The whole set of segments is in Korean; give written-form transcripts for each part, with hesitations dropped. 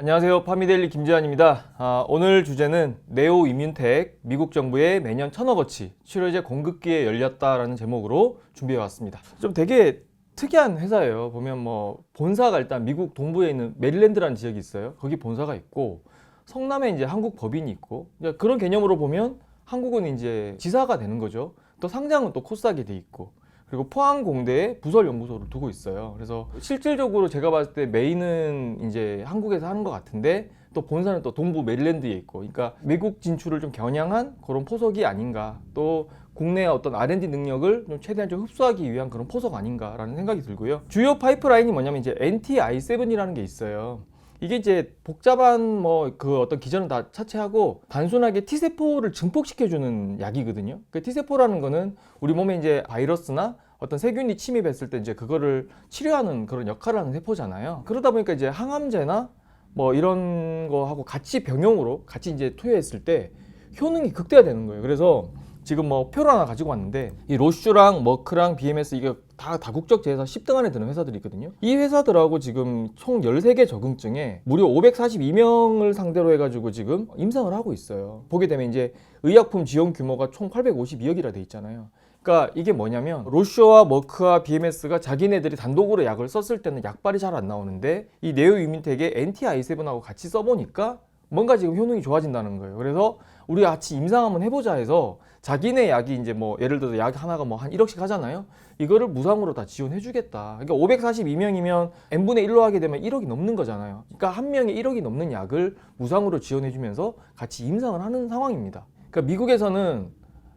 안녕하세요. 파미데일리 김지환입니다. 오늘 주제는 네오 이뮨텍 미국 정부의 매년 1,000억어치 치료제 공급기에 열렸다라는 제목으로 준비해 왔습니다. 좀 되게 특이한 회사예요. 보면 뭐 본사가 일단 미국 동부에 있는 메릴랜드라는 지역이 있어요. 거기 본사가 있고 성남에 이제 한국 법인이 있고 그런 개념으로 보면 한국은 이제 지사가 되는 거죠. 또 상장은 또 코스닥에 돼 있고 그리고 포항공대에 부설연구소를 두고 있어요. 그래서 실질적으로 제가 봤을 때 메인은 이제 한국에서 하는 것 같은데 또 본사는 또 동부 메릴랜드에 있고, 그러니까 미국 진출을 좀 겨냥한 그런 포석이 아닌가, 또 국내의 어떤 R&D 능력을 좀 최대한 좀 흡수하기 위한 그런 포석 아닌가라는 생각이 들고요. 주요 파이프라인이 뭐냐면 이제 NTi7이라는 게 있어요. 이게 이제 복잡한 뭐 그 어떤 기전은 다 차치하고 단순하게 T세포를 증폭시켜주는 약이거든요. 그 T세포라는 거는 우리 몸에 이제 바이러스나 어떤 세균이 침입했을 때 이제 그거를 치료하는 그런 역할을 하는 세포잖아요. 그러다 보니까 이제 항암제나 뭐 이런 거 하고 같이 병용으로 같이 이제 투여했을 때 효능이 극대화되는 거예요. 그래서 지금 뭐 표를 하나 가지고 왔는데 이 로슈랑 머크랑 BMS 이게 다 다국적 제휴사 10등 안에 드는 회사들이 있거든요. 이 회사들하고 지금 총 13개 적응증에 무려 542명을 상대로 해가지고 지금 임상을 하고 있어요. 보게 되면 이제 의약품 지원 규모가 총 852억이라 돼 있잖아요. 그러니까 이게 뭐냐면 로슈와 머크와 BMS가 자기네들이 단독으로 약을 썼을 때는 약발이 잘 안 나오는데 이 네오 이뮨텍의 NTi7하고 같이 써보니까 뭔가 지금 효능이 좋아진다는 거예요. 그래서 우리 같이 임상 한번 해보자 해서 자기네 약이 이제 뭐 예를 들어서 약 하나가 뭐 한 1억씩 하잖아요. 이거를 무상으로 다 지원해 주겠다. 그러니까 542명이면 n분의 1로 하게 되면 1억이 넘는 거잖아요. 그러니까 한 명에 1억이 넘는 약을 무상으로 지원해 주면서 같이 임상을 하는 상황입니다. 그러니까 미국에서는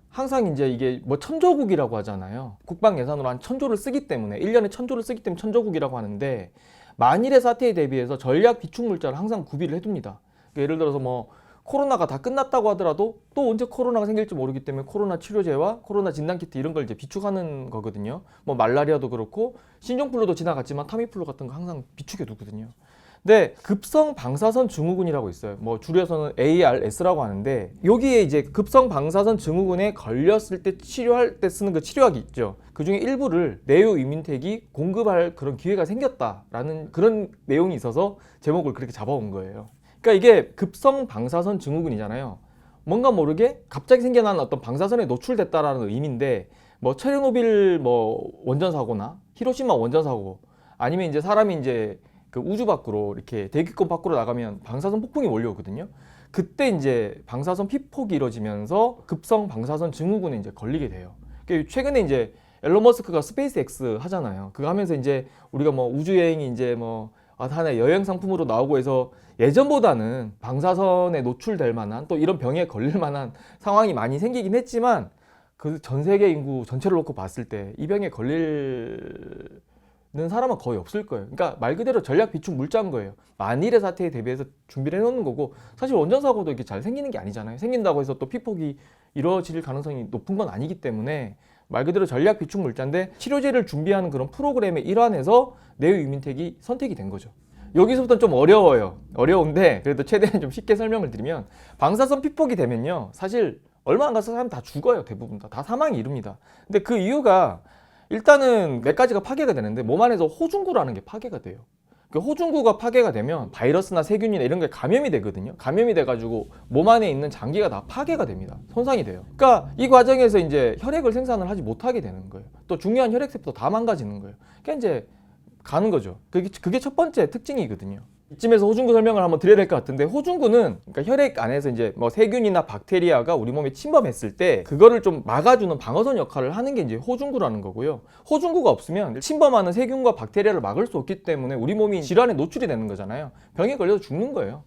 항상 이제 이게 뭐 천조국이라고 하잖아요. 국방 예산으로 한 1,000조를 쓰기 때문에 1년에 1,000조를 쓰기 때문에 천조국이라고 하는데 만일의 사태에 대비해서 전략 비축 물자를 항상 구비를 해둡니다. 그러니까 예를 들어서 뭐 코로나가 다 끝났다고 하더라도 또 언제 코로나가 생길지 모르기 때문에 코로나 치료제와 코로나 진단키트 이런 걸 이제 비축하는 거거든요. 뭐 말라리아도 그렇고 신종플루도 지나갔지만 타미플루 같은 거 항상 비축해 두거든요. 근데 급성 방사선 증후군이라고 있어요. 뭐 줄여서는 ARS라고 하는데 여기에 이제 급성 방사선 증후군에 걸렸을 때 치료할 때 쓰는 그 치료약이 있죠. 그 중에 일부를 네오 이뮨텍이 공급할 그런 기회가 생겼다라는 그런 내용이 있어서 제목을 그렇게 잡아온 거예요. 그러니까 이게 급성 방사선 증후군이잖아요. 뭔가 모르게 갑자기 생겨난 어떤 방사선에 노출됐다라는 의미인데 뭐 체르노빌 뭐 원전 사고나 히로시마 원전 사고 아니면 이제 사람이 이제 그 우주 밖으로 이렇게 대기권 밖으로 나가면 방사선 폭풍이 몰려오거든요. 그때 이제 방사선 피폭이 이루어지면서 급성 방사선 증후군에 이제 걸리게 돼요. 그러니까 최근에 이제 앨런 머스크가 스페이스 X 하잖아요. 그거 하면서 이제 우리가 뭐 우주 여행이 이제 뭐 하나의 여행 상품으로 나오고 해서 예전보다는 방사선에 노출될 만한 또 이런 병에 걸릴 만한 상황이 많이 생기긴 했지만 그 전 세계 인구 전체를 놓고 봤을 때 이 병에 걸리는 사람은 거의 없을 거예요. 그러니까 말 그대로 전략 비축 물자인 거예요. 만일의 사태에 대비해서 준비를 해놓는 거고, 사실 원전 사고도 이렇게 잘 생기는 게 아니잖아요. 생긴다고 해서 또 피폭이 이루어질 가능성이 높은 건 아니기 때문에 말 그대로 전략 비축 물자인데 치료제를 준비하는 그런 프로그램의 일환에서 네오 이뮨텍이 선택이 된 거죠. 여기서부터는 좀 어려운데 그래도 최대한 좀 쉽게 설명을 드리면 방사선 피폭이 되면요 사실 얼마 안 가서 사람 다 죽어요. 대부분 다 사망이 이릅니다. 근데 그 이유가 일단은 몇 가지가 파괴가 되는데 몸 안에서 호중구라는 게 파괴가 돼요. 그 호중구가 파괴가 되면 바이러스나 세균이나 이런 게 감염이 되거든요. 감염이 돼가지고 몸 안에 있는 장기가 다 파괴가 됩니다. 손상이 돼요. 그러니까 이 과정에서 이제 혈액을 생산을 하지 못하게 되는 거예요. 또 중요한 혈액세포도 다 망가지는 거예요. 그러니까 이제 가는 거죠. 그게 첫 번째 특징이거든요. 이쯤에서 호중구 설명을 한번 드려야 될 것 같은데, 호중구는 그러니까 혈액 안에서 이제 뭐 세균이나 박테리아가 우리 몸에 침범했을 때 그거를 좀 막아주는 방어선 역할을 하는 게 이제 호중구라는 거고요. 호중구가 없으면 침범하는 세균과 박테리아를 막을 수 없기 때문에 우리 몸이 질환에 노출이 되는 거잖아요. 병에 걸려서 죽는 거예요.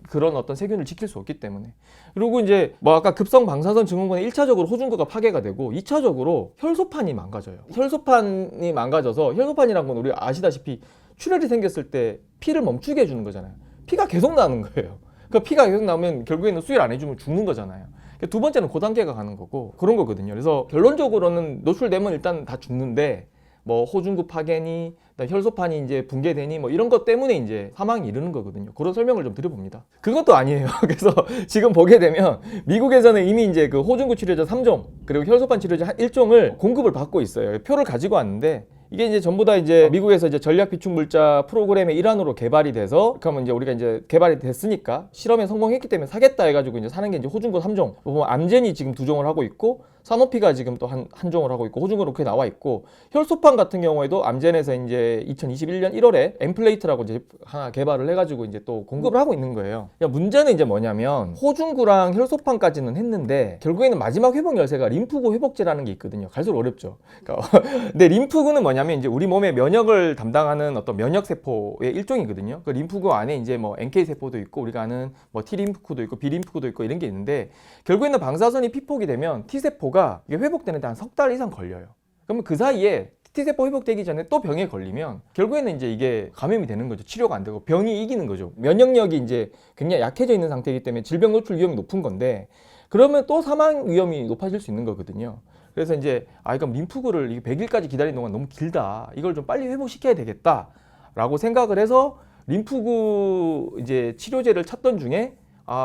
그런 어떤 세균을 지킬 수 없기 때문에. 그리고 이제 뭐 아까 급성 방사선 증후군에 1차적으로 호중구가 파괴가 되고 2차적으로 혈소판이 망가져요. 혈소판이 망가져서, 혈소판이란 건 우리가 아시다시피 출혈이 생겼을 때 피를 멈추게 해주는 거잖아요. 피가 계속 나는 거예요. 그러니까 피가 계속 나오면 결국에는 수혈 안 해주면 죽는 거잖아요. 두 번째는 고단계가 가는 거고 그런 거거든요. 그래서 결론적으로는 노출되면 일단 다 죽는데 뭐 호중구 파괴니 혈소판이 이제 붕괴되니 뭐 이런 것 때문에 이제 사망이 이르는 거거든요. 그런 설명을 좀 드려봅니다. 그것도 아니에요. 그래서 지금 보게 되면 미국에서는 이미 이제 그 호중구 치료제 3종 그리고 혈소판 치료제 1종을 공급을 받고 있어요. 표를 가지고 왔는데 이게 이제 전부 다 이제 미국에서 이제 전략 비축 물자 프로그램의 일환으로 개발이 돼서, 그러면 이제 우리가 이제 개발이 됐으니까 실험에 성공했기 때문에 사겠다 해가지고 이제 사는 게 이제 호중구 3종. 보면 암젠이 지금 2종을 하고 있고, 사노피가 지금 또 한 종을 하고 있고, 호중구로 그렇게 나와 있고, 혈소판 같은 경우에도 암젠에서 이제 2021년 1월에 엠플레이트라고 이제 하나 개발을 해가지고 이제 또 공급을 하고 있는 거예요. 문제는 이제 뭐냐면 호중구랑 혈소판까지는 했는데 결국에는 마지막 회복 열쇠가 림프구 회복제라는 게 있거든요. 갈수록 어렵죠. 그러니까 근데 림프구는 뭐냐면 이제 우리 몸의 면역을 담당하는 어떤 면역 세포의 일종이거든요. 그 림프구 안에 이제 뭐 NK 세포도 있고 우리가 아는 뭐 T 림프구도 있고 B 림프구도 있고 이런 게 있는데, 결국에는 방사선이 피폭이 되면 T 세포가 이게 회복되는데 한 석 달 이상 걸려요. 그러면 그 사이에 T세포 회복되기 전에 또 병에 걸리면 결국에는 이제 이게 감염이 되는 거죠. 치료가 안 되고 병이 이기는 거죠. 면역력이 이제 굉장히 약해져 있는 상태이기 때문에 질병 노출 위험이 높은 건데, 그러면 또 사망 위험이 높아질 수 있는 거거든요. 그래서 이제 그럼 림프구를 이게 100일까지 기다리는 동안 너무 길다. 이걸 좀 빨리 회복시켜야 되겠다라고 생각을 해서 림프구 이제 치료제를 찾던 중에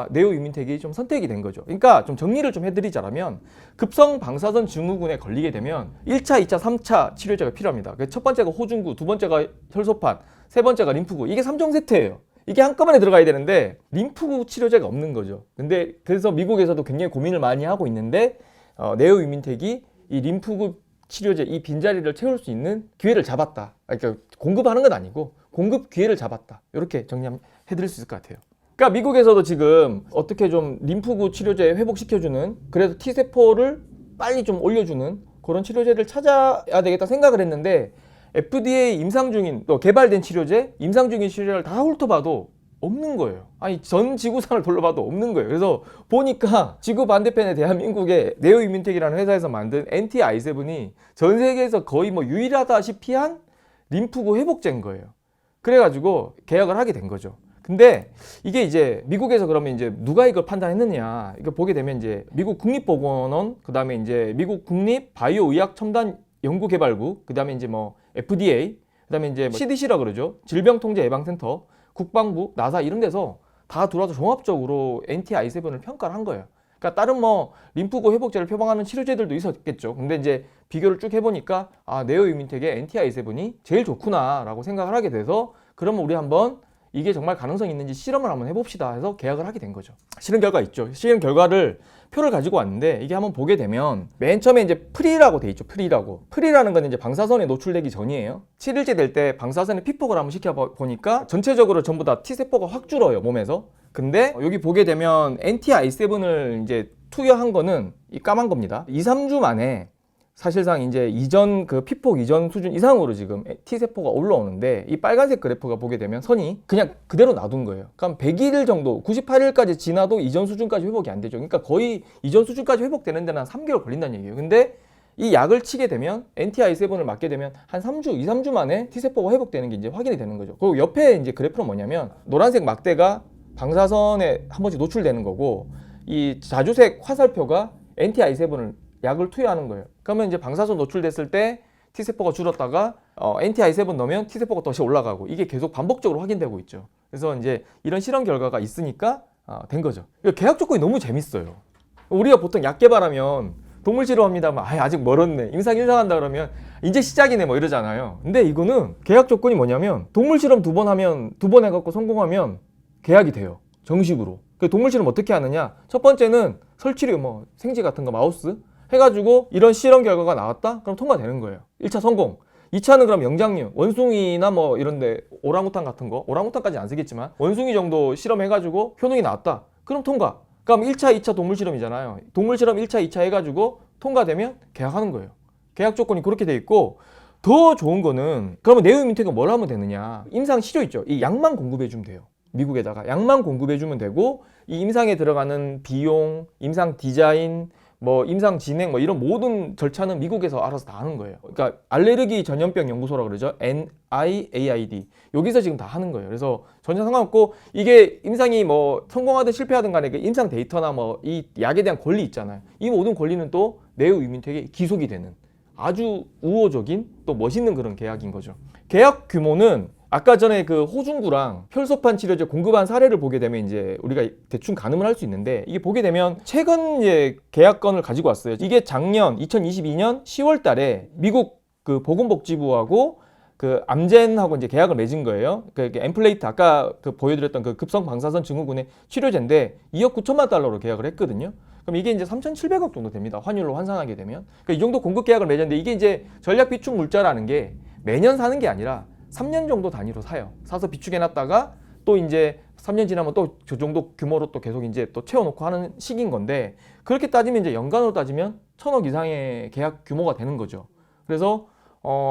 네오 이민텍이 좀 선택이 된 거죠. 그러니까 좀 정리를 좀 해드리자면, 급성 방사선 증후군에 걸리게 되면 1차, 2차, 3차 치료제가 필요합니다. 첫 번째가 호중구, 두 번째가 혈소판, 세 번째가 림프구. 이게 3종 세트예요. 이게 한꺼번에 들어가야 되는데 림프구 치료제가 없는 거죠. 근데 그래서 미국에서도 굉장히 고민을 많이 하고 있는데, 네오 이민텍이 이 림프구 치료제 이 빈자리를 채울 수 있는 기회를 잡았다. 그러니까 공급하는 건 아니고 공급 기회를 잡았다. 이렇게 정리해드릴 수 있을 것 같아요. 그러니까 미국에서도 지금 어떻게 좀 림프구 치료제 회복시켜주는, 그래서 T세포를 빨리 좀 올려주는 그런 치료제를 찾아야 되겠다 생각을 했는데, FDA 임상 중인 또 개발된 치료제, 임상 중인 치료제를 다 훑어봐도 없는 거예요. 전 지구상을 둘러봐도 없는 거예요. 그래서 보니까 지구 반대편의 대한민국의 네오 이민텍이라는 회사에서 만든 NT-i7이 전 세계에서 거의 뭐 유일하다시피 한 림프구 회복제인 거예요. 그래가지고 계약을 하게 된 거죠. 근데 이게 이제 미국에서 그러면 이제 누가 이걸 판단했느냐, 이거 보게 되면 이제 미국 국립보건원, 그 다음에 이제 미국 국립 바이오의학 첨단 연구개발국, 그 다음에 이제 뭐 FDA, 그 다음에 이제 CDC라 그러죠. 질병통제예방센터, 국방부, 나사 이런 데서 다 들어와서 종합적으로 NT-i7을 평가를 한 거예요. 그러니까 다른 뭐 림프구 회복제를 표방하는 치료제들도 있었겠죠. 근데 이제 비교를 쭉 해보니까 네오 이민텍의 NT-i7이 제일 좋구나라고 생각을 하게 돼서, 그러면 우리 한번 이게 정말 가능성이 있는지 실험을 한번 해봅시다 해서 계약을 하게 된 거죠. 실험 결과 있죠. 실험 결과를 표를 가지고 왔는데, 이게 한번 보게 되면 맨 처음에 이제 프리라고 돼 있죠. 프리라는 건 이제 방사선에 노출되기 전이에요. 7일째 될 때 방사선에 피폭을 한번 시켜보니까 전체적으로 전부 다 T세포가 확 줄어요, 몸에서. 근데 여기 보게 되면 NT-i7을 이제 투여한 거는 이 까만 겁니다. 2, 3주 만에 사실상 이제 이전 그 피폭 이전 수준 이상으로 지금 T세포가 올라오는데, 이 빨간색 그래프가 보게 되면 선이 그냥 그대로 놔둔 거예요. 그럼 100일 정도, 98일까지 지나도 이전 수준까지 회복이 안 되죠. 그러니까 거의 이전 수준까지 회복되는 데는 한 3개월 걸린다는 얘기예요. 근데 이 약을 치게 되면, NT-i7을 맞게 되면 한 3주, 2, 3주 만에 T세포가 회복되는 게 이제 확인이 되는 거죠. 그리고 옆에 이제 그래프는 뭐냐면, 노란색 막대가 방사선에 한 번씩 노출되는 거고, 이 자주색 화살표가 NT-i7을 약을 투여하는 거예요. 그러면 이제 방사선 노출됐을 때 T세포가 줄었다가 NT-i7 넣으면 T세포가 다시 올라가고, 이게 계속 반복적으로 확인되고 있죠. 그래서 이제 이런 실험 결과가 있으니까 된 거죠. 계약 조건이 너무 재밌어요. 우리가 보통 약 개발하면 동물 치료합니다 하면 아직 멀었네, 임상 1상 한다 그러면 이제 시작이네 뭐 이러잖아요. 근데 이거는 계약 조건이 뭐냐면, 동물 실험 2번 하면, 2번 해갖고 성공하면 계약이 돼요, 정식으로. 동물 실험 어떻게 하느냐, 첫 번째는 설치류 뭐 생쥐 같은 거 마우스 해가지고 이런 실험 결과가 나왔다? 그럼 통과되는 거예요. 1차 성공. 2차는 그럼 영장류, 원숭이나 뭐 이런데 오랑우탄 같은 거, 오랑우탄까지 안 쓰겠지만 원숭이 정도 실험해가지고 효능이 나왔다. 그럼 통과. 그럼 1차, 2차 동물 실험이잖아요. 동물 실험 1차, 2차 해가지고 통과되면 계약하는 거예요. 계약 조건이 그렇게 돼 있고, 더 좋은 거는, 그러면 네오 이민텍은 뭘 하면 되느냐. 임상 치료 있죠. 이 약만 공급해주면 돼요. 미국에다가 약만 공급해주면 되고, 이 임상에 들어가는 비용, 임상 디자인, 뭐 임상 진행 뭐 이런 모든 절차는 미국에서 알아서 다 하는 거예요. 그러니까 알레르기 전염병 연구소라고 그러죠. NIAID. 여기서 지금 다 하는 거예요. 그래서 전혀 상관없고, 이게 임상이 뭐 성공하든 실패하든 간에 그 임상 데이터나 뭐 이 약에 대한 권리 있잖아요. 이 모든 권리는 또 네오 이민텍에 기속이 되는 아주 우호적인 또 멋있는 그런 계약인 거죠. 계약 규모는 아까 전에 그 호중구랑 혈소판 치료제 공급한 사례를 보게 되면 이제 우리가 대충 가늠을 할 수 있는데, 이게 보게 되면 최근 계약건을 가지고 왔어요. 이게 작년 2022년 10월 달에 미국 그 보건복지부하고 그 암젠하고 이제 계약을 맺은 거예요. 그 엠플레이트 아까 그 보여드렸던 그 급성 방사선 증후군의 치료제인데 2억 9천만 달러로 계약을 했거든요. 그럼 이게 이제 3,700억 정도 됩니다. 환율로 환산하게 되면. 그러니까 이 정도 공급 계약을 맺었는데 이게 이제 전략 비축 물자라는 게 매년 사는 게 아니라 3년 정도 단위로 사요. 사서 비축해 놨다가 또 이제 3년 지나면 또 그 정도 규모로 또 계속 이제 또 채워놓고 하는 시기인 건데 그렇게 따지면 이제 연간으로 따지면 1,000억 이상의 계약 규모가 되는 거죠. 그래서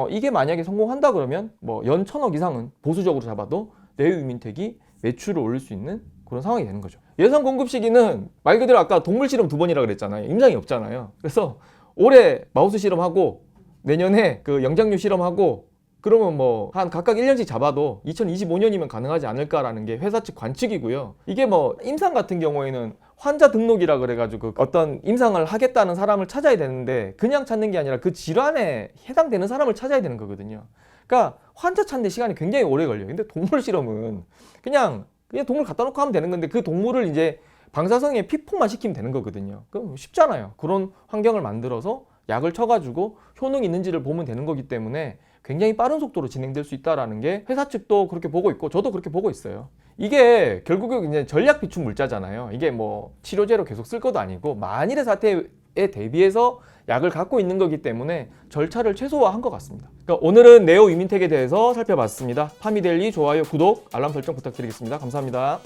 이게 만약에 성공한다 그러면 뭐 연 1,000억 이상은 보수적으로 잡아도 내유임민택이 매출을 올릴 수 있는 그런 상황이 되는 거죠. 예상 공급 시기는 말 그대로 아까 동물 실험 2번이라 그랬잖아요. 임상이 없잖아요. 그래서 올해 마우스 실험하고 내년에 그 영장류 실험하고 그러면 뭐 한 각각 1년씩 잡아도 2025년이면 가능하지 않을까라는 게 회사 측 관측이고요. 이게 뭐 임상 같은 경우에는 환자 등록이라 그래가지고 어떤 임상을 하겠다는 사람을 찾아야 되는데 그냥 찾는 게 아니라 그 질환에 해당되는 사람을 찾아야 되는 거거든요. 그러니까 환자 찾는 시간이 굉장히 오래 걸려요. 근데 동물 실험은 그냥 동물 갖다 놓고 하면 되는 건데 그 동물을 이제 방사성에 피폭만 시키면 되는 거거든요. 그럼 쉽잖아요. 그런 환경을 만들어서 약을 쳐가지고 효능이 있는지를 보면 되는 거기 때문에 굉장히 빠른 속도로 진행될 수 있다라는 게 회사 측도 그렇게 보고 있고 저도 그렇게 보고 있어요. 이게 결국에 이제 전략 비축 물자잖아요. 이게 뭐 치료제로 계속 쓸 것도 아니고 만일의 사태에 대비해서 약을 갖고 있는 거기 때문에 절차를 최소화한 것 같습니다. 그러니까 오늘은 네오 이민텍에 대해서 살펴봤습니다. 파미데일리 좋아요, 구독, 알람 설정 부탁드리겠습니다. 감사합니다.